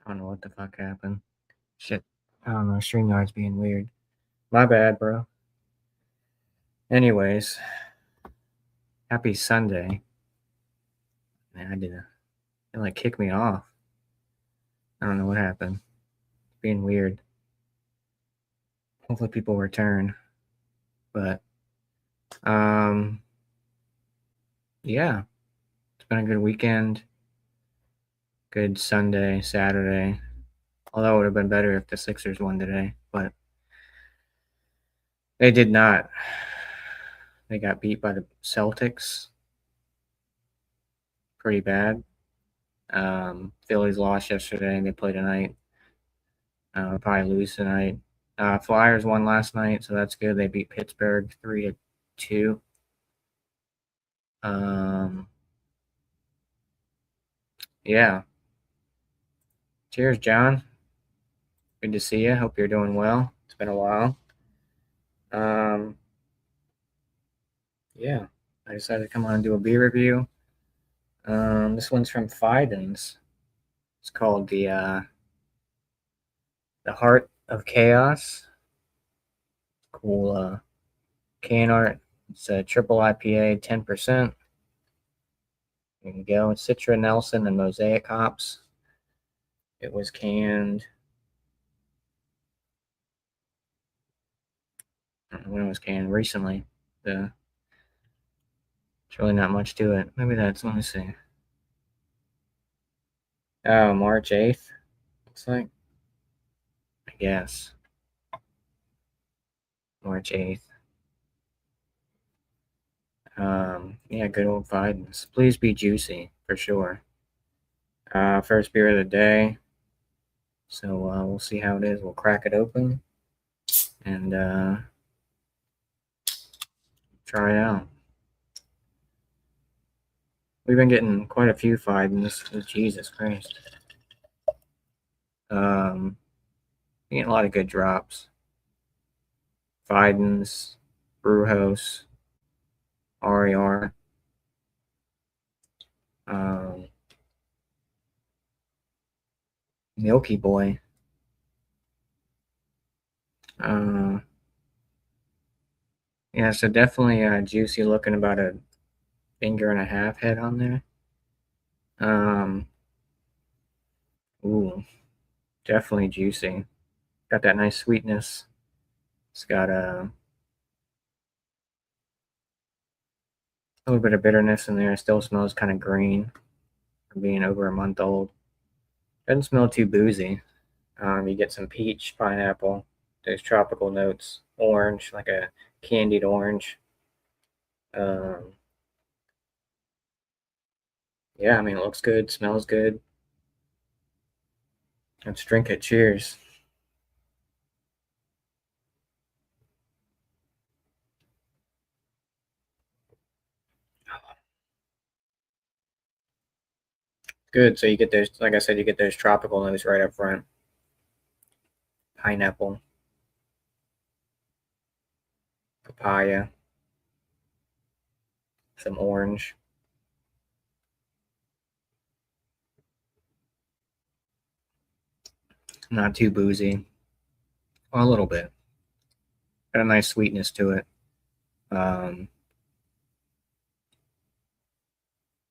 I don't know what the fuck happened. Shit. I don't know. StreamYard's being weird. My bad, bro. Anyways, happy Sunday. Man, I didn't. It like kicked me off. I don't know what happened. It's being weird. Hopefully people return. But yeah. It's been a good weekend. Good Sunday, Saturday. Although it would have been better if the Sixers won today, but they did not. They got beat by the Celtics pretty bad. Phillies lost yesterday, and they play tonight. Probably lose tonight. Flyers won last night, so that's good. They beat Pittsburgh 3-2. Yeah. Cheers, John. Good to see you. Hope you're doing well. It's been a while. Yeah. I decided to come on and do a beer review. This one's from Fidens. It's called the Heart of Chaos. Cool can art. It's a triple IPA, 10%. There you go. It's Citra Nelson and Mosaic hops. It was canned. When it was canned recently. It's really not much to it. Maybe that's, let me see. Oh, March 8th. Looks like. I guess. March 8th. Yeah, good old Fidens. Please be juicy, for sure. First beer of the day. So we'll see how it is. We'll crack it open and try it out. We've been getting quite a few Fidens. Jesus Christ. Getting a lot of good drops. Fidens, Brewhouse, RER. Milky Boy. Yeah, so definitely juicy looking, about a finger and a half head on there. Ooh, definitely juicy. Got that nice sweetness. It's got a little bit of bitterness in there. It still smells kind of green for being over a month old. Doesn't smell too boozy. You get some peach, pineapple, those tropical notes, orange, like a candied orange. Yeah, I mean, it looks good, smells good. Let's drink it. Cheers. Good. So you get those, like I said, you get those tropical notes right up front. Pineapple, papaya, some orange. Not too boozy. Well, a little bit. Got a nice sweetness to it.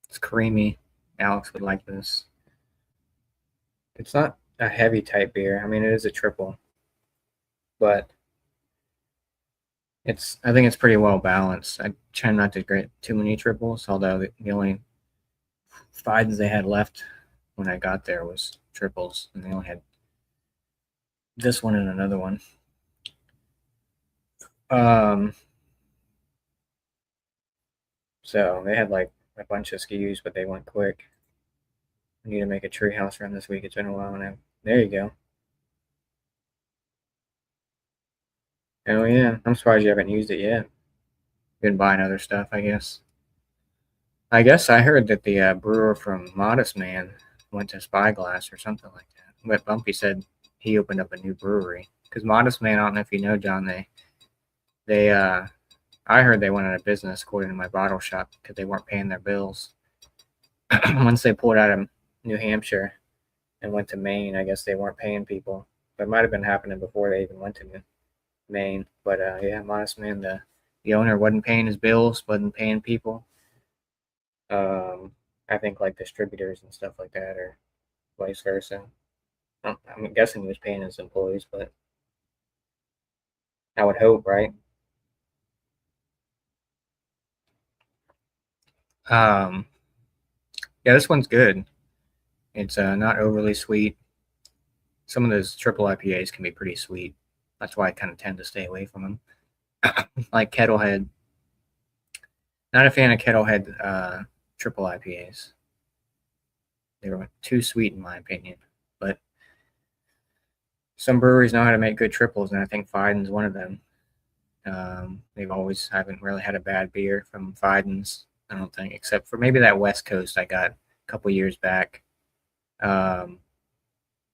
It's creamy. Alex would like this. It's not a heavy type beer. I mean, it is a triple, but I think it's pretty well balanced. I try not to get too many triples, although the only Fidens they had left when I got there was triples, and they only had this one and another one. So they had like a bunch of SKUs, but they went quick. I need to make a treehouse run this week. It's been a while now. There you go. Oh yeah, I'm surprised you haven't used it yet. Been buying other stuff, I guess. I guess I heard that the brewer from Modest Man went to Spyglass or something like that. But Bumpy said he opened up a new brewery. Because Modest Man, I don't know if you know, John, I heard they went out of business according to my bottle shop because they weren't paying their bills. Once they pulled out of New Hampshire, and went to Maine. I guess they weren't paying people. But it might have been happening before they even went to Maine. But yeah, Modest Man, the owner wasn't paying his bills, wasn't paying people. I think like distributors and stuff like that, or vice versa. I'm guessing he was paying his employees, but I would hope, right? Um, yeah, this one's good. It's not overly sweet. Some of those triple IPAs can be pretty sweet. That's why I kind of tend to stay away from them. Like Kettlehead, not a fan of Kettlehead triple IPAs. They were too sweet in my opinion. But some breweries know how to make good triples, and I think Fidens one of them. They've always haven't really had a bad beer from Fidens, I don't think, except for maybe that West Coast I got a couple years back. Um,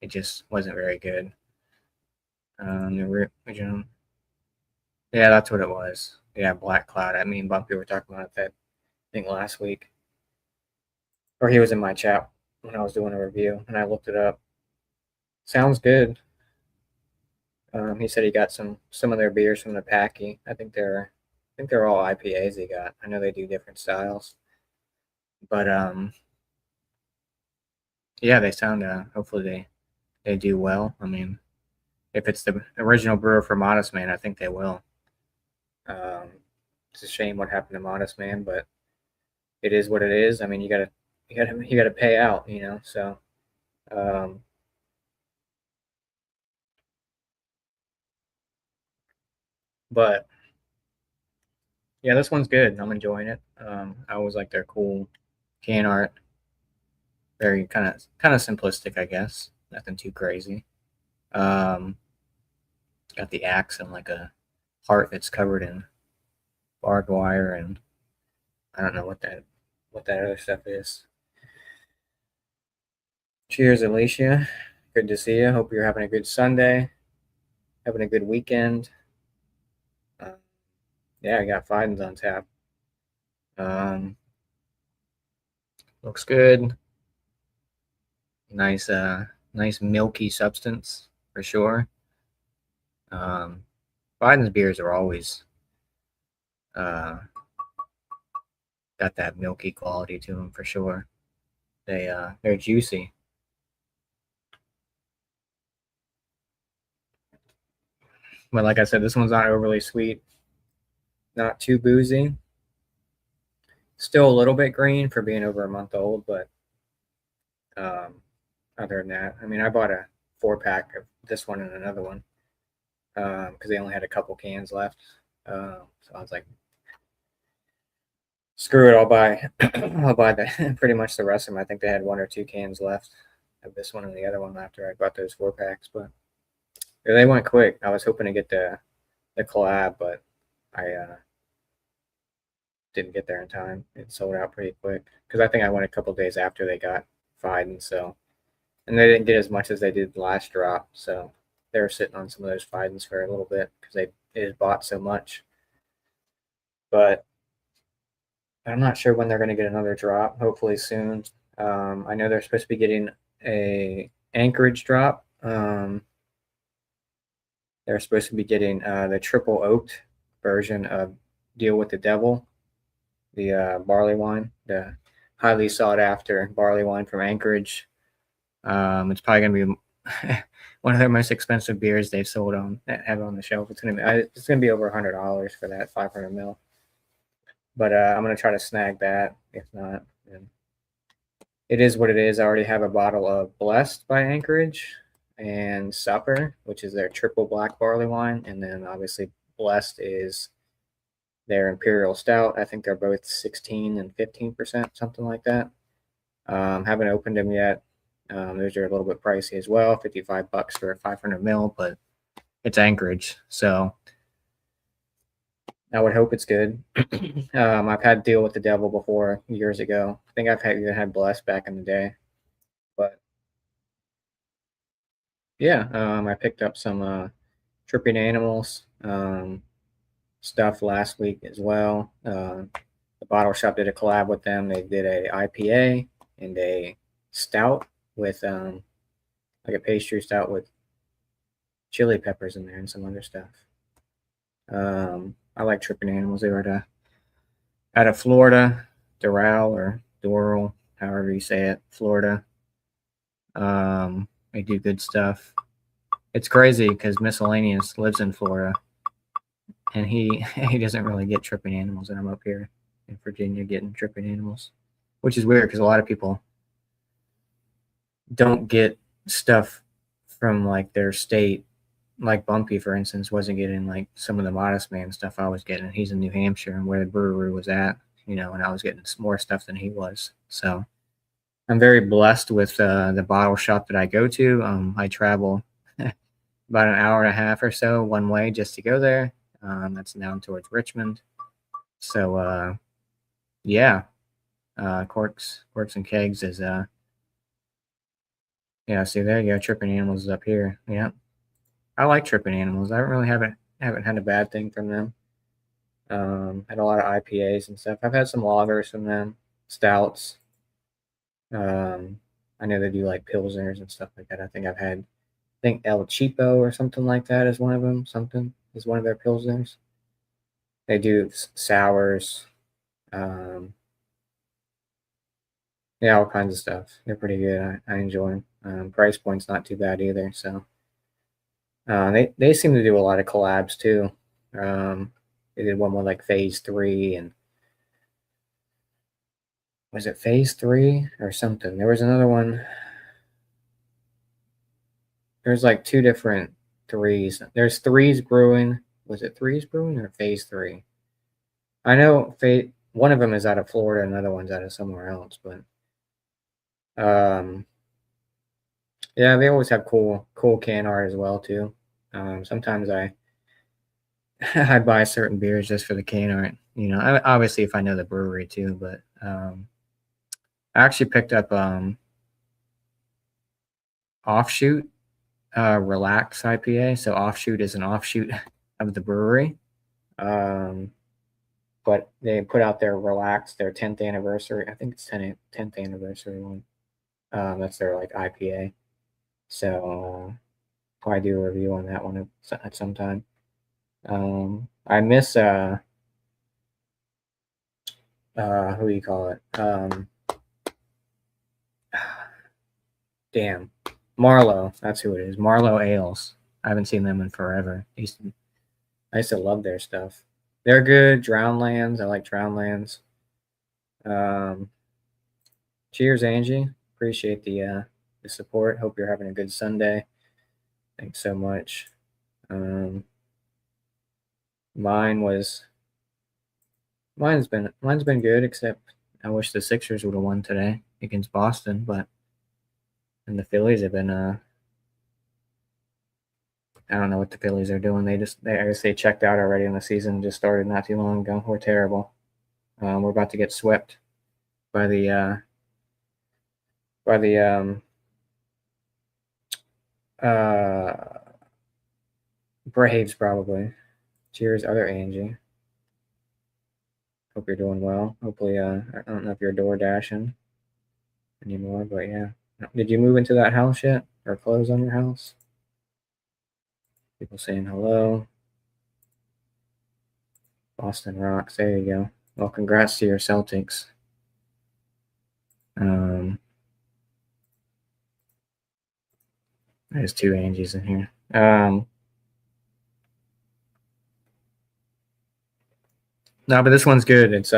it just wasn't very good. The original, yeah, that's what it was. Yeah, Black Cloud. I mean, Bumpy were talking about that, I think last week, or he was in my chat when I was doing a review, and I looked it up. Sounds good. He said he got some of their beers from the Packy. I think they're all IPAs he got. I know they do different styles, but yeah, they sound. Hopefully they do well. I mean, if it's the original brewer for Modest Man, I think they will. Um, it's a shame what happened to Modest Man, but it is what it is. I mean, you gotta pay out, you know. So, um, but yeah, this one's good. I'm enjoying it. I always like their cool can art. Very kind of simplistic, I guess. Nothing too crazy. Um, got the axe and like a heart that's covered in barbed wire, and I don't know what that other stuff is. Cheers, Alicia. Good to see you. Hope you're having a good Sunday, having a good weekend. Uh, yeah, I got Fidens on tap. Um, looks good. Nice milky substance for sure. Um, Biden's beers are always uh, got that milky quality to them for sure. They're juicy. But like I said, this one's not overly sweet, not too boozy. Still a little bit green for being over a month old, but um, other than that, I mean, I bought a 4 pack of this one and another one because they only had a couple cans left. So I was like, screw it, I'll buy I'll buy pretty much the rest of them. I think they had 1 or 2 cans left of this one and the other one after I bought those 4 packs, but they went quick. I was hoping to get the collab, but I didn't get there in time. It sold out pretty quick because I think I went a couple days after they got Fiden, so and they didn't get as much as they did the last drop, so they were sitting on some of those Fidens for a little bit because they just bought so much. But I'm not sure when they're going to get another drop. Hopefully soon. I know they're supposed to be getting a Anchorage drop. They're supposed to be getting the triple oaked version of Deal with the Devil, the barley wine, the highly sought after barley wine from Anchorage. It's probably going to be one of their most expensive beers they've sold on that have on the shelf. It's gonna be over $100 for that 500 mil. But I'm gonna try to snag that. If not, then it is what it is. I already have a bottle of Blessed by Anchorage and Supper, which is their triple black barley wine, and then obviously Blessed is their Imperial Stout. I think they're both 16 and 15%, something like that. Haven't opened them yet. Those are a little bit pricey as well, $55 for a 500 mil, but it's Anchorage, so I would hope it's good. I've had Deal with the Devil before years ago. I think even had Blessed back in the day, but yeah, I picked up some Tripping Animals stuff last week as well. The bottle shop did a collab with them. They did a IPA and a stout with like a pastry stout with chili peppers in there and some other stuff. I like Tripping Animals. They were out of Florida, Doral or Doral, however you say it, Florida. They do good stuff. It's crazy because Miscellaneous lives in Florida, and he he doesn't really get Tripping Animals, and I'm up here in Virginia getting Tripping Animals, which is weird because a lot of people don't get stuff from like their state. Like Bumpy, for instance, wasn't getting like some of the Modest Man stuff I was getting. He's in New Hampshire, and where the brewery was at, and I was getting more stuff than he was. So I'm very blessed with the bottle shop that I go to. I travel about an hour and a half or so one way just to go there. That's down towards Richmond. So yeah, Corks and Kegs is yeah. See, there you go. Tripping Animals is up here. Yeah, I like Tripping Animals. I haven't had a bad thing from them. Had a lot of IPAs and stuff. I've had some lagers from them, stouts. I know they do like pilsners and stuff like that. I think El Cheapo or something like that is one of them. Something is one of their pilsners. They do sours. Um, yeah, all kinds of stuff. They're pretty good. I enjoy them. Price point's not too bad either. So they seem to do a lot of collabs too. They did one with like Phase 3 and was it Phase 3 or something? There was another one. There's like two different threes. There's Threes Brewing. Was it Threes Brewing or Phase 3? I know one of them is out of Florida, another one's out of somewhere else, but yeah, they always have cool can art as well too. Sometimes I I buy certain beers just for the can art. Obviously if I know the brewery too, but I actually picked up Offshoot Relax IPA. So Offshoot is an offshoot of the brewery. Um, but they put out their Relax, their 10th anniversary. I think it's 10th anniversary one. That's their like IPA. So probably do a review on that one at some time. I miss who do you call it? Damn, Marlowe. That's who it is. Marlowe Ales. I haven't seen them in forever. I used to love their stuff. They're good. Drownlands. I like Drownlands. Um, cheers, Angie. Appreciate the support. Hope you're having a good Sunday. Thanks so much. Um, mine was mine's been good, except I wish the Sixers would have won today against Boston, but and the Phillies have been I don't know what the Phillies are doing. I guess they checked out already, and the season just started not too long ago. We're terrible. We're about to get swept by the uh, Braves probably. Cheers, other Angie. Hope you're doing well. Hopefully, I don't know if you're door dashing anymore, but yeah. Did you move into that house yet, or close on your house? People saying hello. Boston rocks. There you go. Well, congrats to your Celtics. There's two Angies in here. No, but this one's good. It's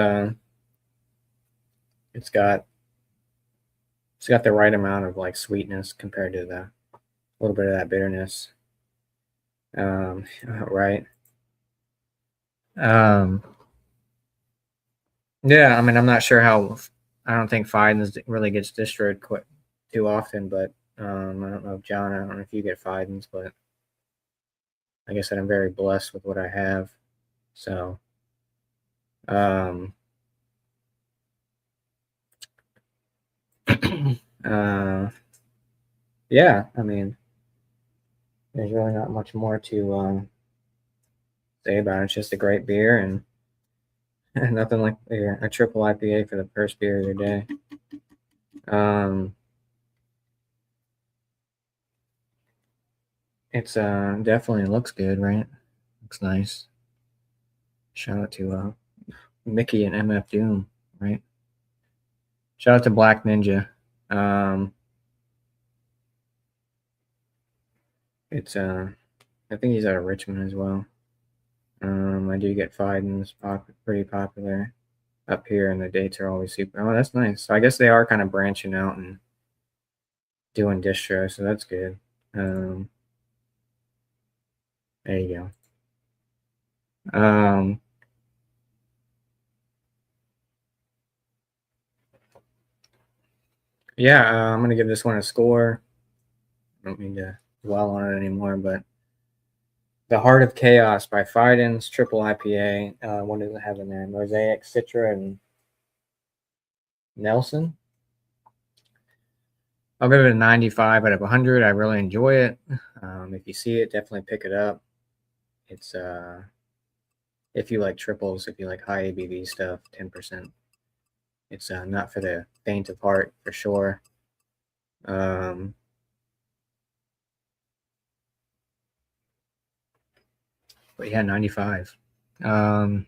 got the right amount of like sweetness compared to the little bit of that bitterness. Right. Um, yeah, I mean, I'm not sure how. I don't think Fidens really gets distilled quite too often, but I don't know if John. I don't know if you get Fidens, but like I said, I'm very blessed with what I have. So, um, yeah, I mean, there's really not much more to say about it. It's just a great beer and nothing like a triple IPA for the first beer of the day. Um, It's definitely looks good, right? Looks nice. Shout out to Mickey and MF Doom, right? Shout out to Black Ninja. Um, it's I think he's out of Richmond as well. I do get Fidens pretty popular up here, and the dates are always super. Oh, that's nice. So I guess they are kind of branching out and doing distro, so that's good. Um, there you go. Yeah, I'm gonna give this one a score. I don't mean to dwell on it anymore, but The Heart of Chaos by Fidens, triple IPA. What does it have in there? Mosaic, Citra, and Nelson. I'll give it a 95 out of 100. I really enjoy it. If you see it, definitely pick it up. It's if you like triples, if you like high ABV stuff, 10%. It's not for the faint of heart for sure. Um, but yeah, 95. Um,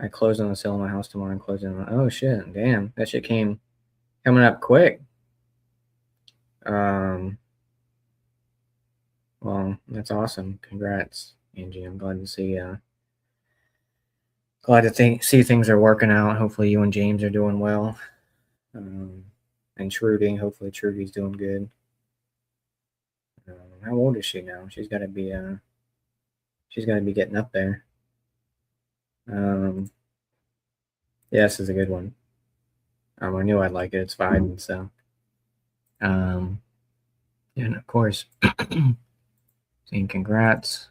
I close on the sale of my house tomorrow and closing on. Oh shit! Damn, that shit came coming up quick. Um, well, that's awesome. Congrats, Angie. I'm glad to see. Glad to see things are working out. Hopefully, you and James are doing well. Um, and Trudy, hopefully Trudy's doing good. How old is she now? She's got to be getting up there. Yeah, this is a good one. I knew I'd like it. It's fine. So, um, yeah, and of course, saying congrats.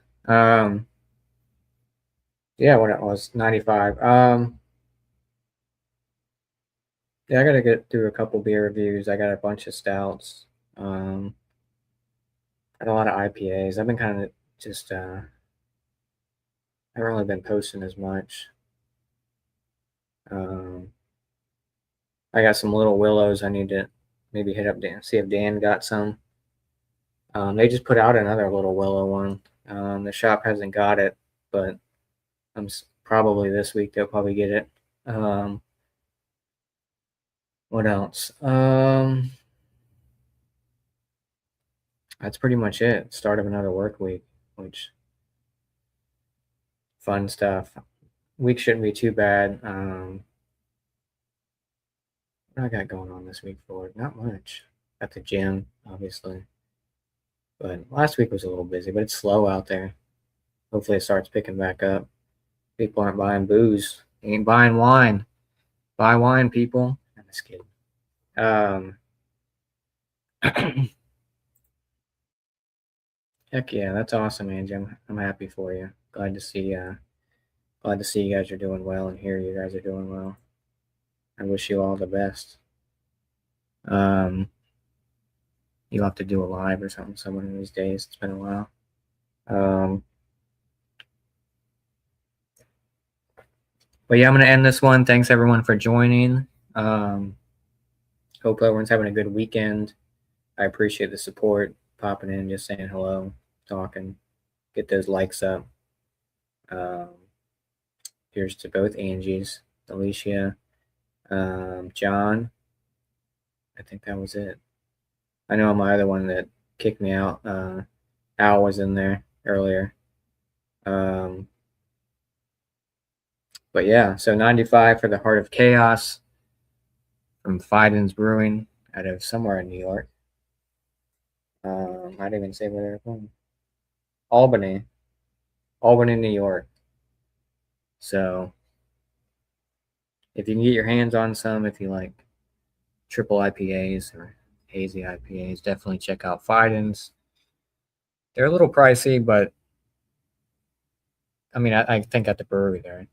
Yeah, what it was 95. Yeah, I gotta get through a couple beer reviews. I got a bunch of stouts. Um, got a lot of IPAs. I've been kind of just I haven't really been posting as much. Um, I got some little willows. I need to maybe hit up Dan, see if Dan got some. They just put out another little willow one. The shop hasn't got it, but probably this week they'll probably get it. What else? That's pretty much it. Start of another work week, which fun stuff. Week shouldn't be too bad. What I got going on this week for it? Not much. At the gym, obviously. But last week was a little busy, but it's slow out there. Hopefully it starts picking back up. People aren't buying booze. They ain't buying wine. Buy wine, people. I'm just kidding. Um, heck yeah, that's awesome, Angie. I'm happy for you. Glad to see you guys are doing well and hear you guys are doing well. I wish you all the best. Um, you'll have to do a live or something some of these days. It's been a while. Um, but yeah, I'm gonna end this one. Thanks everyone for joining. Um, hope everyone's having a good weekend. I appreciate the support, popping in, just saying hello, talking, get those likes up. Um, here's to both Angies, Alicia, John. I think that was it. I know my other one that kicked me out. Al was in there earlier. Um, but yeah, so 95 for the Heart of Chaos from Fidens Brewing out of somewhere in New York. I didn't even say where they're from. Albany, Albany, New York. So if you can get your hands on some, if you like triple IPAs or hazy IPAs, definitely check out Fidens. They're a little pricey, but I mean, I think at the brewery they're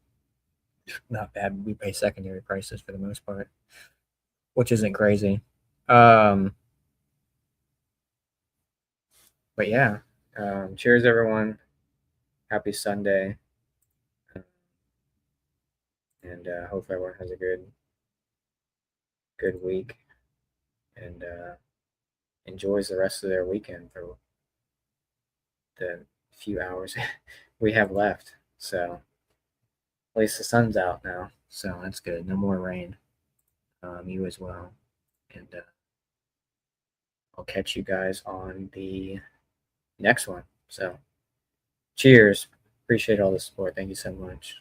not bad. We pay secondary prices for the most part, which isn't crazy. Um, but yeah, cheers everyone. Happy Sunday, and hope everyone has a good week. And enjoys the rest of their weekend for the few hours we have left. So at least the sun's out now, so that's good. No more rain. You as well, and I'll catch you guys on the next one. So cheers. Appreciate all the support. Thank you so much.